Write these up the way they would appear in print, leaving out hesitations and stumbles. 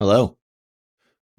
Hello.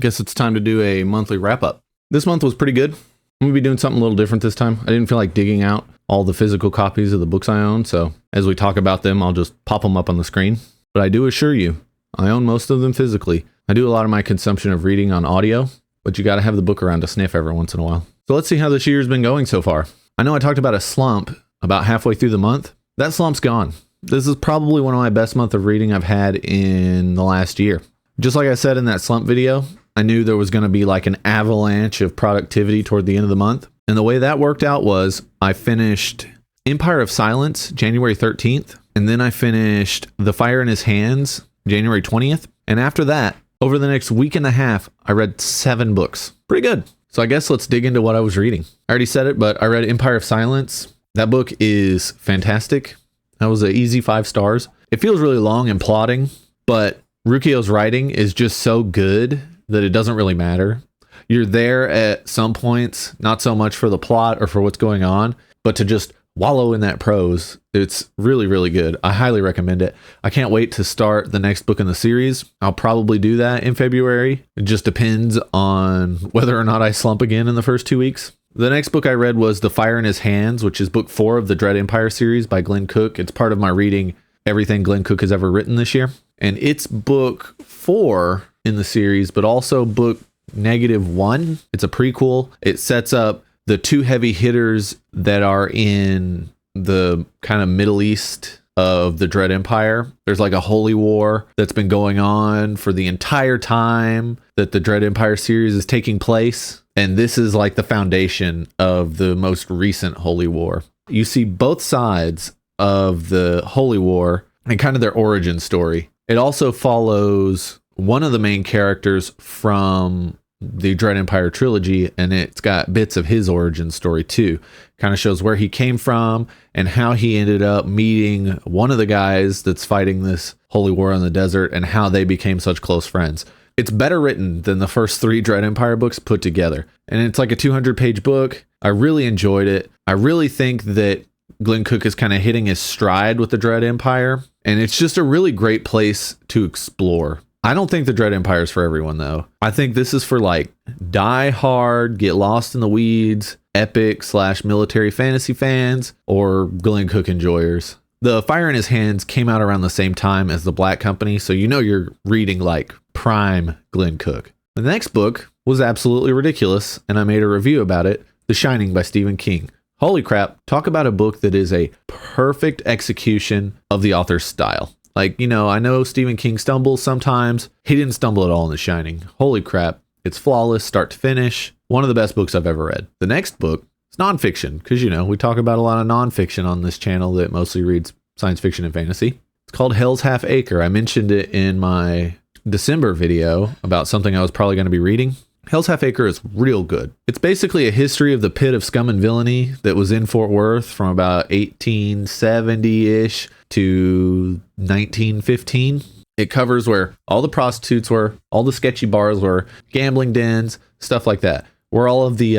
Guess it's time to do a monthly wrap up. This month was pretty good. I'm going to be doing something a little different this time. I didn't feel like digging out all the physical copies of the books I own, so as we talk about them, I'll just pop them up on the screen. But I do assure you, I own most of them physically. I do a lot of my consumption of reading on audio, but you got to have the book around to sniff every once in a while. So let's see how this year's been going so far. I know I talked about a slump about halfway through the month. That slump's gone. This is probably one of my best months of reading I've had in the last year. Just like I said in that slump video, I knew there was going to be like an avalanche of productivity toward the end of the month. And the way that worked out was I finished Empire of Silence January 13th. And then I finished The Fire in His Hands January 20th. And after that, over the next week and a half, I read 7 books. Pretty good. So I guess let's dig into what I was reading. I already said it, but I read Empire of Silence. That book is fantastic. That was an easy 5 stars. It feels really long and plodding, but Rukio's writing is just so good that it doesn't really matter. You're there at some points, not so much for the plot or for what's going on, but to just wallow in that prose. It's really, really good. I highly recommend it. I can't wait to start the next book in the series. I'll probably do that in February. It just depends on whether or not I slump again in the first 2 weeks. The next book I read was The Fire in His Hands, which is book 4 of the Dread Empire series by Glenn Cook. It's part of my reading everything Glenn Cook has ever written this year. And it's book 4 in the series, but also book -1. It's a prequel. It sets up the 2 heavy hitters that are in the kind of Middle East of the Dread Empire. There's like a holy war that's been going on for the entire time that the Dread Empire series is taking place. And this is like the foundation of the most recent holy war. You see both sides of the holy war and kind of their origin story. It also follows one of the main characters from the Dread Empire trilogy, and it's got bits of his origin story too. Kind of shows where he came from and how he ended up meeting one of the guys that's fighting this holy war in the desert and how they became such close friends. It's better written than the first 3 Dread Empire books put together. And it's like a 200-page book. I really enjoyed it. I really think that Glenn Cook is kind of hitting his stride with the Dread Empire. And it's just a really great place to explore. I don't think the Dread Empire is for everyone, though. I think this is for like die hard, get lost in the weeds, epic/military fantasy fans, or Glenn Cook enjoyers. The Fire in His Hands came out around the same time as The Black Company, so you know you're reading like prime Glenn Cook. The next book was absolutely ridiculous, and I made a review about it, The Shining by Stephen King. Holy crap, talk about a book that is a perfect execution of the author's style. Like, you know, I know Stephen King stumbles sometimes. He didn't stumble at all in The Shining. Holy crap, it's flawless start to finish. One of the best books I've ever read. The next book is nonfiction, because, you know, we talk about a lot of nonfiction on this channel that mostly reads science fiction and fantasy. It's called Hell's Half Acre. I mentioned it in my December video about something I was probably going to be reading. Hell's Half Acre is real good. It's basically a history of the pit of scum and villainy that was in Fort Worth from about 1870-ish to 1915. It covers where all the prostitutes were, all the sketchy bars were, gambling dens, stuff like that, where all of the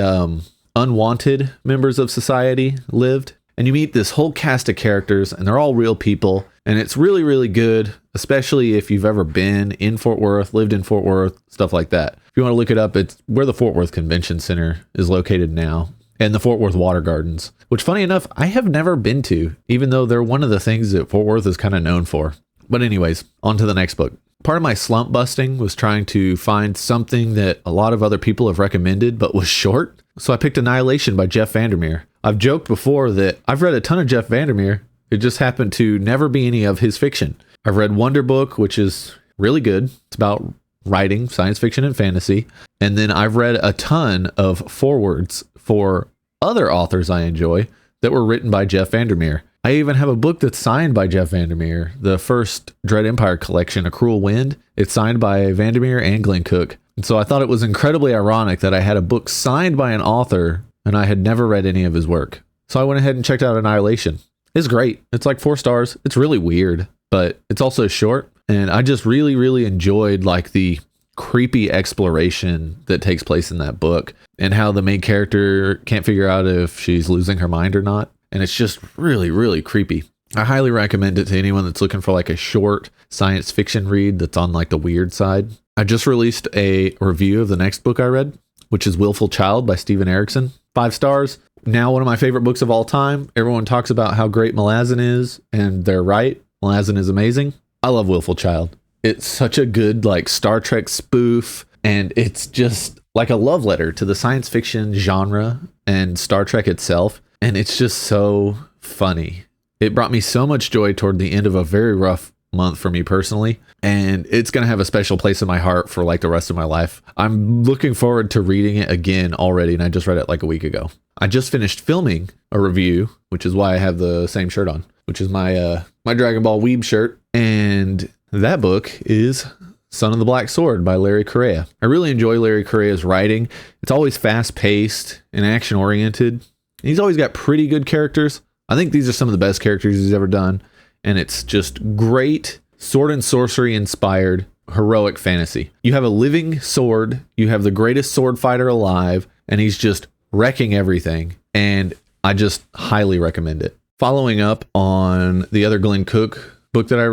unwanted members of society lived. And you meet this whole cast of characters, and they're all real people. And it's really, really good, especially if you've ever been in Fort Worth, lived in Fort Worth, stuff like that. If you want to look it up, it's where the Fort Worth Convention Center is located now, and the Fort Worth Water Gardens, which, funny enough, I have never been to, even though they're one of the things that Fort Worth is kind of known for. But anyways, on to the next book. Part of my slump busting was trying to find something that a lot of other people have recommended, but was short. So I picked Annihilation by Jeff Vandermeer. I've joked before that I've read a ton of Jeff Vandermeer. It just happened to never be any of his fiction. I've read Wonder Book, which is really good. It's about writing, science fiction and fantasy. And then I've read a ton of forewords for other authors I enjoy that were written by Jeff Vandermeer. I even have a book that's signed by Jeff Vandermeer, the first Dread Empire collection, A Cruel Wind. It's signed by Vandermeer and Glenn Cook. And so I thought it was incredibly ironic that I had a book signed by an author and I had never read any of his work. So I went ahead and checked out Annihilation. It's great. It's like 4 stars. It's really weird, but it's also short. And I just really, really enjoyed like the creepy exploration that takes place in that book and how the main character can't figure out if she's losing her mind or not. And it's just really, really creepy. I highly recommend it to anyone that's looking for like a short science fiction read that's on like the weird side. I just released a review of the next book I read, which is Willful Child by Steven Erikson. 5 stars. Now one of my favorite books of all time. Everyone talks about how great Malazan is, and they're right. Malazan is amazing. I love Willful Child. It's such a good like Star Trek spoof, and it's just like a love letter to the science fiction genre and Star Trek itself. And it's just so funny. It brought me so much joy toward the end of a very rough month for me personally, and it's going to have a special place in my heart for like the rest of my life. I'm looking forward to reading it again already, and I just read it like a week ago. I just finished filming a review, which is why I have the same shirt on, which is my my Dragon Ball Weeb shirt, and that book is Son of the Black Sword by Larry Correia. I really enjoy Larry Correia's writing. It's always fast-paced and action-oriented. He's always got pretty good characters. I think these are some of the best characters he's ever done. And it's just great sword and sorcery inspired heroic fantasy. You have a living sword. You have the greatest sword fighter alive. And he's just wrecking everything. And I just highly recommend it. Following up on the other Glenn Cook book that I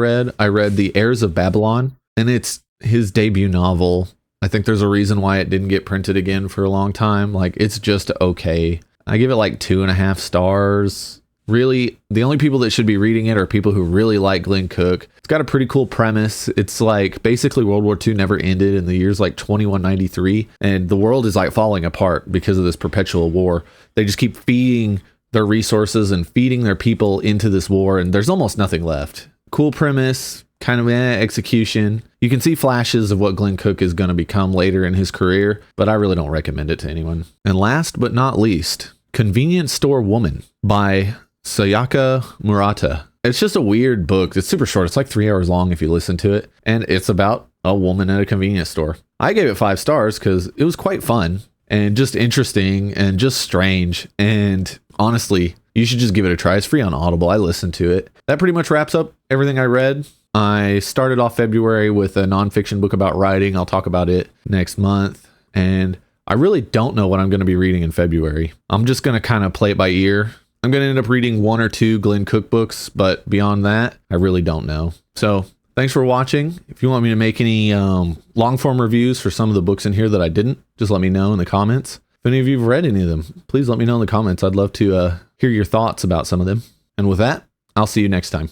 read The Heirs of Babylon. And it's his debut novel. I think there's a reason why it didn't get printed again for a long time. Like, it's just okay. I give it like 2.5 stars. Really, the only people that should be reading it are people who really like Glenn Cook. It's got a pretty cool premise. It's like basically World War II never ended in the years like 2193, and the world is like falling apart because of this perpetual war. They just keep feeding their resources and feeding their people into this war, and there's almost nothing left. Cool premise, kind of execution. You can see flashes of what Glenn Cook is going to become later in his career, but I really don't recommend it to anyone. And last but not least, Convenience Store Woman by Sayaka Murata. It's just a weird book. It's super short. It's like 3 hours long if you listen to it. And it's about a woman at a convenience store. I gave it 5 stars because it was quite fun and just interesting and just strange. And honestly, you should just give it a try. It's free on Audible. I listened to it. That pretty much wraps up everything I read. I started off February with a nonfiction book about writing. I'll talk about it next month. And I really don't know what I'm going to be reading in February. I'm just going to kind of play it by ear. I'm going to end up reading 1 or 2 Glenn Cook books, but beyond that, I really don't know. So thanks for watching. If you want me to make any long form reviews for some of the books in here that I didn't, just let me know in the comments. If any of you have read any of them, please let me know in the comments. I'd love to hear your thoughts about some of them. And with that, I'll see you next time.